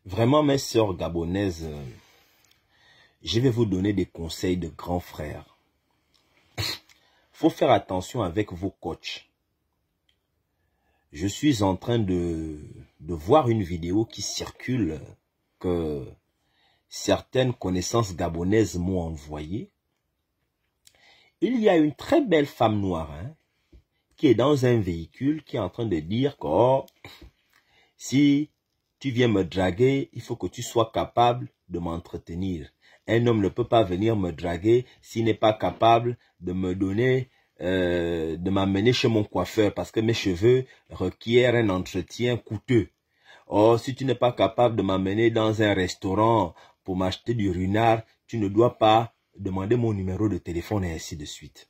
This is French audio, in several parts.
Vraiment, mes sœurs gabonaises, je vais vous donner des conseils de grands frères. Faut faire attention avec vos coachs. Je suis en train de voir une vidéo qui circule que certaines connaissances gabonaises m'ont envoyée. Il y a une très belle femme noire qui est dans un véhicule qui est en train de dire que si tu viens me draguer, il faut que tu sois capable de m'entretenir. Un homme ne peut pas venir me draguer s'il n'est pas capable de me donner, de m'amener chez mon coiffeur parce que mes cheveux requièrent un entretien coûteux. Or, si tu n'es pas capable de m'amener dans un restaurant pour m'acheter du runard, tu ne dois pas demander mon numéro de téléphone et ainsi de suite.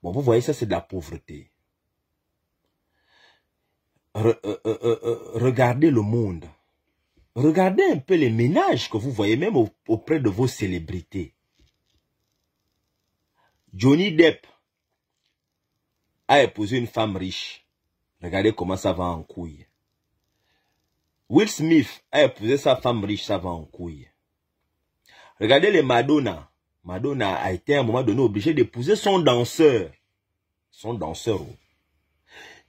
Bon, vous voyez, ça c'est de la pauvreté. Regardez le monde. Regardez un peu les ménages que vous voyez même auprès de vos célébrités. Johnny Depp a épousé une femme riche. Regardez comment ça va en couille. Will Smith a épousé sa femme riche, ça va en couille. Regardez les Madonna. Madonna a été à un moment donné obligée d'épouser son danseur. Son danseur.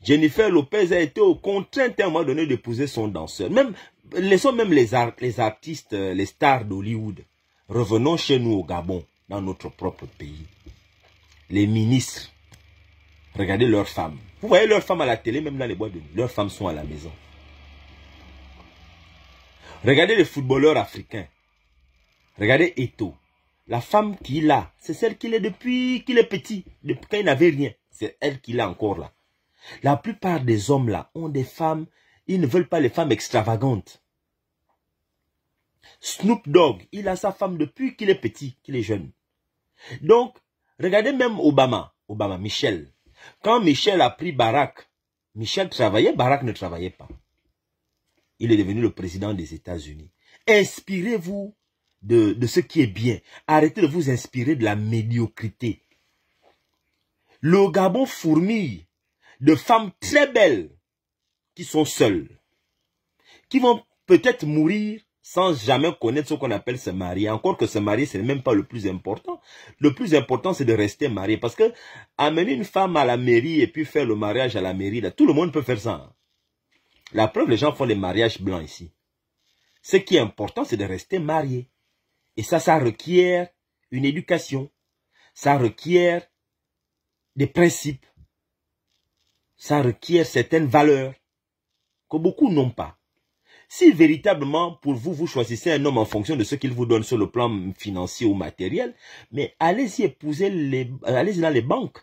Jennifer Lopez a été contrainte à un moment donné d'épouser son danseur. Laissons même les artistes, les stars d'Hollywood. Revenons chez nous au Gabon, dans notre propre pays. Les ministres. Regardez leurs femmes. Vous voyez leurs femmes à la télé, même dans les boîtes de nuit. Leurs femmes sont à la maison. Regardez les footballeurs africains. Regardez Eto'o. La femme qu'il a, c'est celle qu'il est depuis qu'il est petit. Depuis quand il n'avait rien. C'est elle qu'il a encore là. La plupart des hommes là ont des femmes. Ils ne veulent pas les femmes extravagantes. Snoop Dogg, il a sa femme depuis qu'il est petit, qu'il est jeune. Donc, regardez même Obama, Michel. Quand Michel a pris Barack, Michel travaillait, Barack ne travaillait pas. Il est devenu le président des États-Unis. Inspirez-vous de ce qui est bien. Arrêtez de vous inspirer de la médiocrité. Le Gabon fourmille de femmes très belles qui sont seules, qui vont peut-être mourir sans jamais connaître ce qu'on appelle se marier. Encore que se marier, ce n'est même pas le plus important. Le plus important, c'est de rester marié. Parce que amener une femme à la mairie et puis faire le mariage à la mairie, là, tout le monde peut faire ça. La preuve, les gens font les mariages blancs ici. Ce qui est important, c'est de rester marié. Et ça requiert une éducation. Ça requiert des principes. Ça requiert certaines valeurs que beaucoup n'ont pas. Si véritablement, pour vous, vous choisissez un homme en fonction de ce qu'il vous donne sur le plan financier ou matériel, mais allez-y épouser allez-y dans les banques.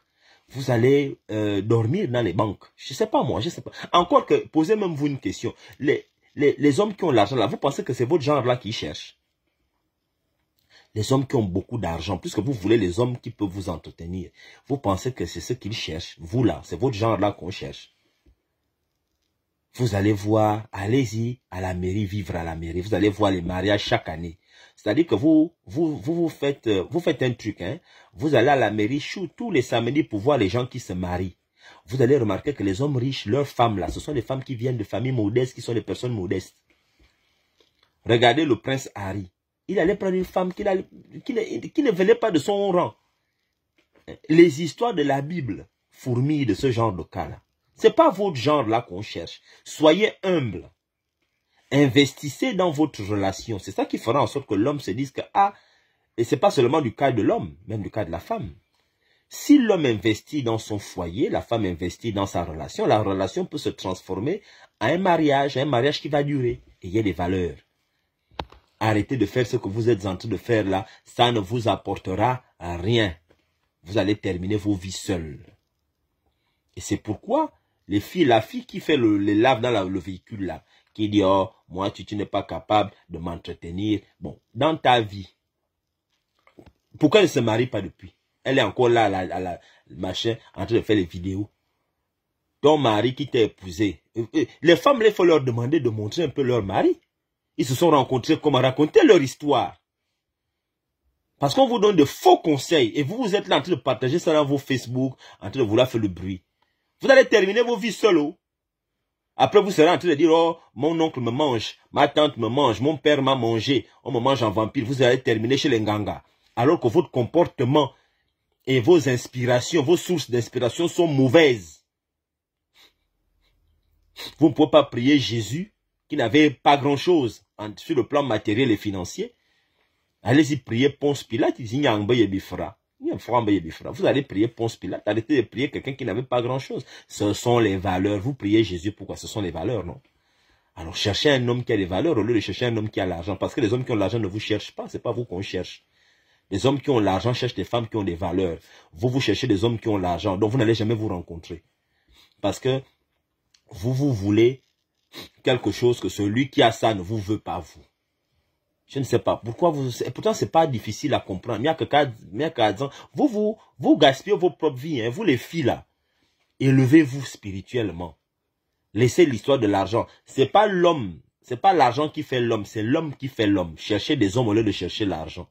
Vous allez dormir dans les banques. Je sais pas moi, je sais pas. Encore que, posez même vous une question. Les hommes qui ont l'argent là, vous pensez que c'est votre genre là qui cherche? Les hommes qui ont beaucoup d'argent, puisque vous voulez les hommes qui peuvent vous entretenir, vous pensez que c'est ce qu'ils cherchent? Vous là, c'est votre genre là qu'on cherche. Vous allez voir, allez-y à la mairie, vivre à la mairie. Vous allez voir les mariages chaque année. C'est-à-dire que vous faites un truc. Vous allez à la mairie tous les samedis pour voir les gens qui se marient. Vous allez remarquer que les hommes riches, leurs femmes là, ce sont des femmes qui viennent de familles modestes, qui sont des personnes modestes. Regardez le prince Harry. Il allait prendre une femme qui ne venait pas de son rang. Les histoires de la Bible fourmillent de ce genre de cas-là. Ce n'est pas votre genre là qu'on cherche. Soyez humble. Investissez dans votre relation. C'est ça qui fera en sorte que l'homme se dise que, et ce n'est pas seulement du cas de l'homme, même du cas de la femme. Si l'homme investit dans son foyer, la femme investit dans sa relation, la relation peut se transformer en un mariage qui va durer. Et il y a des valeurs. Arrêtez de faire ce que vous êtes en train de faire là. Ça ne vous apportera rien. Vous allez terminer vos vies seules. Et c'est pourquoi la fille qui fait les laves dans le véhicule là, qui dit, oh, moi, tu n'es pas capable de m'entretenir. Bon, dans ta vie, pourquoi elle ne se marie pas depuis? Elle est encore là, à la machin, en train de faire les vidéos. Ton mari qui t'a épousé. Les femmes, il faut leur demander de montrer un peu leur mari. Ils se sont rencontrés, comment raconter leur histoire. Parce qu'on vous donne de faux conseils. Et vous êtes là en train de partager ça dans vos Facebook, en train de vouloir faire le bruit. Vous allez terminer vos vies seuls. Après, vous serez en train de dire, oh, mon oncle me mange, ma tante me mange, mon père m'a mangé, on me mange en vampire. Vous allez terminer chez les Nganga. Alors que votre comportement et vos inspirations, vos sources d'inspiration sont mauvaises. Vous ne pouvez pas prier Jésus, qui n'avait pas grand-chose sur le plan matériel et financier. Allez-y prier Ponce Pilate, vous allez prier Ponce Pilate, arrêtez de prier quelqu'un qui n'avait pas grand-chose. Ce sont les valeurs. Vous priez Jésus, pourquoi? Ce sont les valeurs, non? Alors cherchez un homme qui a des valeurs au lieu de chercher un homme qui a l'argent. Parce que les hommes qui ont l'argent ne vous cherchent pas, c'est pas vous qu'on cherche. Les hommes qui ont l'argent cherchent des femmes qui ont des valeurs. Vous cherchez des hommes qui ont l'argent, donc vous n'allez jamais vous rencontrer. Parce que vous voulez quelque chose que celui qui a ça ne vous veut pas, vous. Je ne sais pas pourquoi vous. Pourtant, c'est pas difficile à comprendre. Vous gaspillez vos propres vies, hein, vous les filles là. Élevez-vous spirituellement. Laissez l'histoire de l'argent. C'est pas l'homme, c'est pas l'argent qui fait l'homme, c'est l'homme qui fait l'homme. Cherchez des hommes au lieu de chercher l'argent.